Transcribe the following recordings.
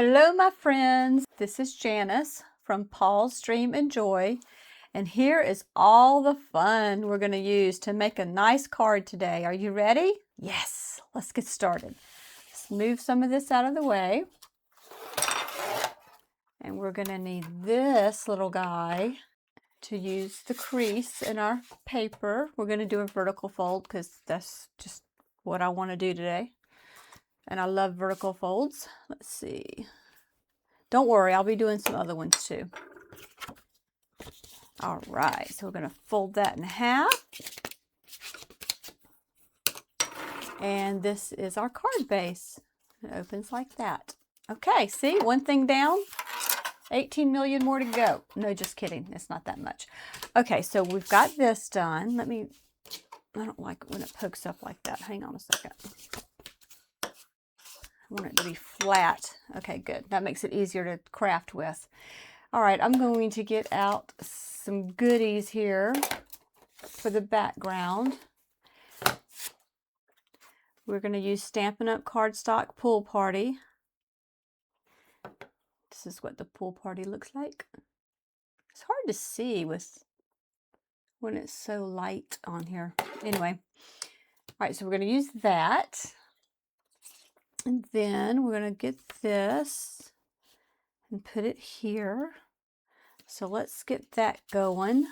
Hello, my friends. This is Janice from Paul's Dream and Joy, and here is all the fun we're going to use to make a nice card today. Are you ready? Yes, let's get started. Let's move some of this out of the way. And we're going to need this little guy to use the crease in our paper. We're going to do a vertical fold because that's just what I want to do today. And I love vertical folds. Let's see. Don't worry, I'll be doing some other ones too. All right, so we're going to fold that in half. And this is our card base. It opens like that. Okay, see, one thing down, 18 million more to go. No, just kidding. It's not that much. Okay, so we've got this done. I don't like it when it pokes up like that. Hang on a second. I want it to be flat. Okay, good. That makes it easier to craft with. All right, I'm going to get out some goodies here for the background. We're going to use Stampin' Up! Cardstock Pool Party. This is what the pool party looks like. It's hard to see when it's so light on here. Anyway, all right, so we're going to use that. And then we're going to get this and put it here. So let's get that going.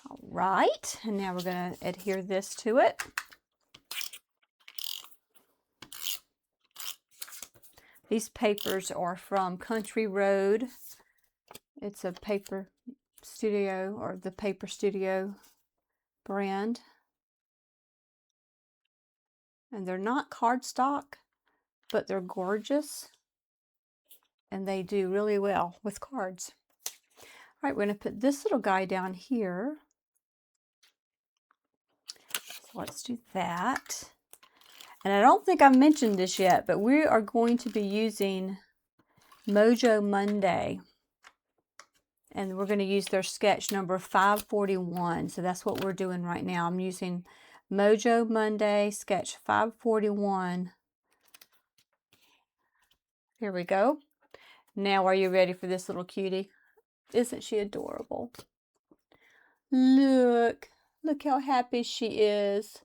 All right, and now we're going to adhere this to it. These papers are from Country Road. It's a paper studio, or the Paper Studio brand. And they're not cardstock, but they're gorgeous. And they do really well with cards. All right, we're going to put this little guy down here. So let's do that. And I don't think I mentioned this yet, but we are going to be using Mojo Monday. And we're going to use their sketch number 541. So that's what we're doing right now. I'm using Mojo Monday sketch 541. Here we go. Now are you ready for this little cutie? Isn't she adorable? Look how happy she is.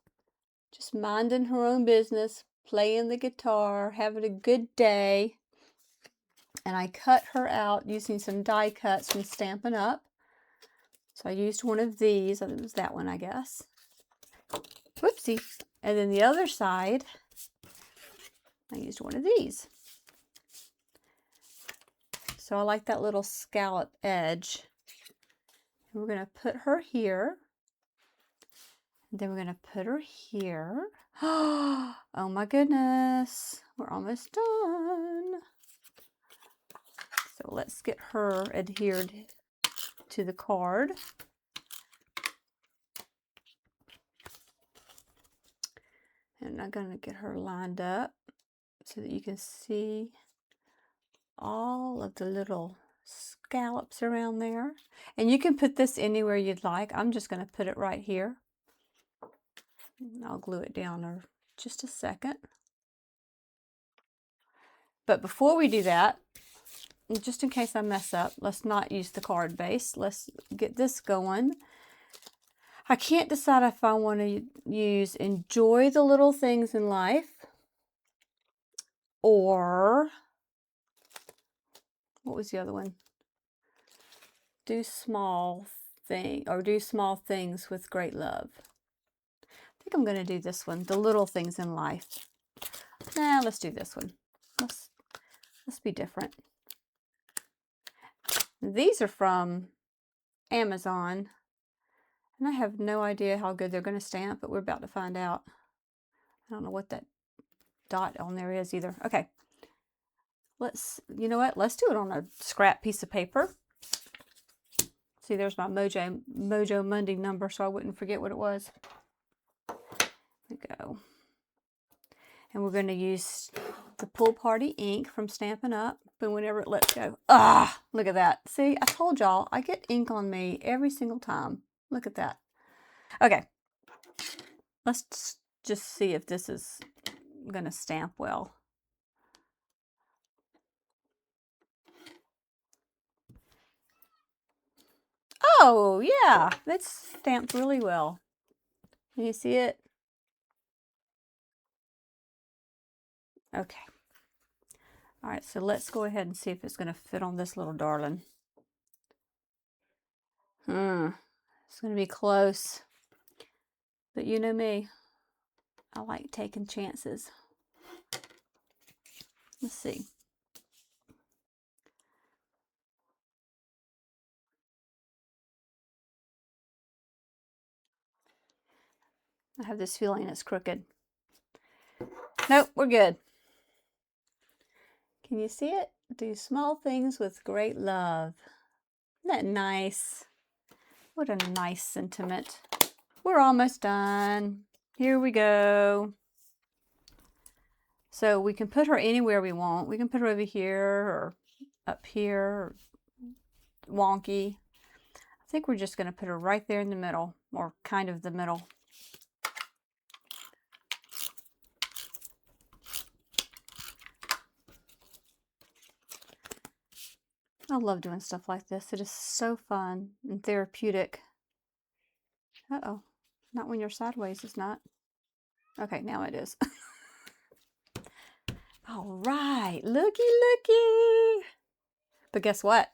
Just minding her own business, playing the guitar, having a good day. And I cut her out using some die cuts from Stampin' Up. So I used one of these. It was that one, I guess. Whoopsie. And then the other side, I used one of these. So I like that little scallop edge. And we're going to put her here. And then we're going to put her here. Oh my goodness. We're almost done. So let's get her adhered to the card. And I'm going to get her lined up so that you can see all of the little scallops around there. And you can put this anywhere you'd like. I'm just going to put it right here. And I'll glue it down in just a second. But before we do that, just in case I mess up, let's not use the card base. Let's get this going. I can't decide if I want to use Enjoy the Little Things in Life or, what was the other one? Do Small Things with Great Love. I think I'm going to do this one, The Little Things in Life. Nah, let's do this one. Let's be different. These are from Amazon, and I have no idea how good they're going to stamp, but we're about to find out. I don't know what that dot on there is either. Okay, you know what? Let's do it on a scrap piece of paper. See, there's my Mojo Monday number, so I wouldn't forget what it was. There we go. And we're going to use the Pool Party ink from Stampin' Up. But whenever it lets go, ah, look at that. See, I told y'all, I get ink on me every single time. Look at that. Okay, let's just see if this is gonna stamp well. Oh, yeah, that's stamped really well. Can you see it? Okay. All right, so let's go ahead and see if it's going to fit on this little darling. It's going to be close. But you know me, I like taking chances. Let's see. I have this feeling it's crooked. Nope, we're good. Can you see it? Do small things with great love. Isn't that nice? What a nice sentiment. We're almost done. Here we go. So we can put her anywhere we want. We can put her over here or up here, or wonky. I think we're just going to put her right there in the middle, or kind of the middle. I love doing stuff like this. It is so fun and therapeutic. Uh-oh, not when you're sideways, it's not. Okay, now it is. All right, looky, looky. But guess what?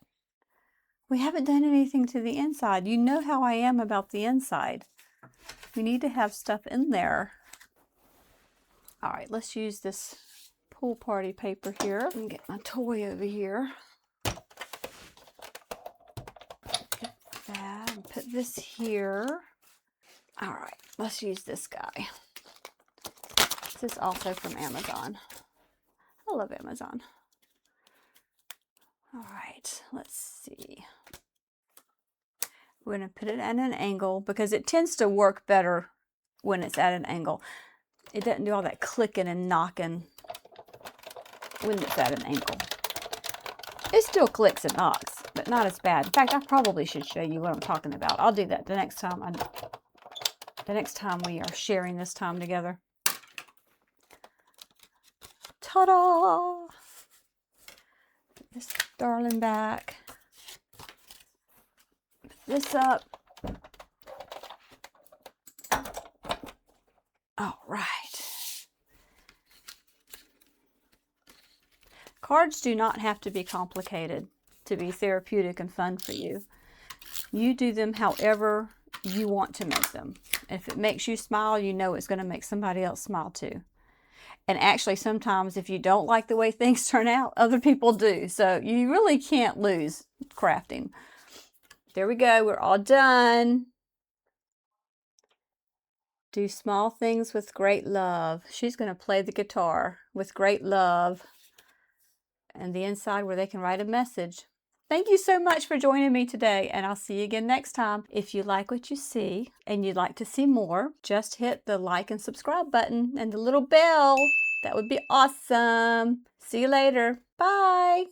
We haven't done anything to the inside. You know how I am about the inside. We need to have stuff in there. All right, let's use this Pool Party paper here and get my toy over here. Get that and put this here. All right, let's use this guy. This is also from Amazon. I love Amazon. All right, let's see. We're going to put it at an angle because it tends to work better when it's at an angle. It doesn't do all that clicking and knocking when it's at an angle. It still clicks and knocks, but not as bad. In fact, I probably should show you what I'm talking about. I'll do that the next time we are sharing this time together. Ta-da! Put this darling back. Put this up. All right. Cards do not have to be complicated to be therapeutic and fun for you. You do them however you want to make them. If it makes you smile, you know it's going to make somebody else smile too. And actually, sometimes if you don't like the way things turn out, other people do. So you really can't lose crafting. There we go. We're all done. Do small things with great love. She's going to play the guitar with great love. And the inside where they can write a message. Thank you so much for joining me today, and I'll see you again next time. If you like what you see and you'd like to see more, just hit the like and subscribe button and the little bell. That would be awesome. See you later. Bye.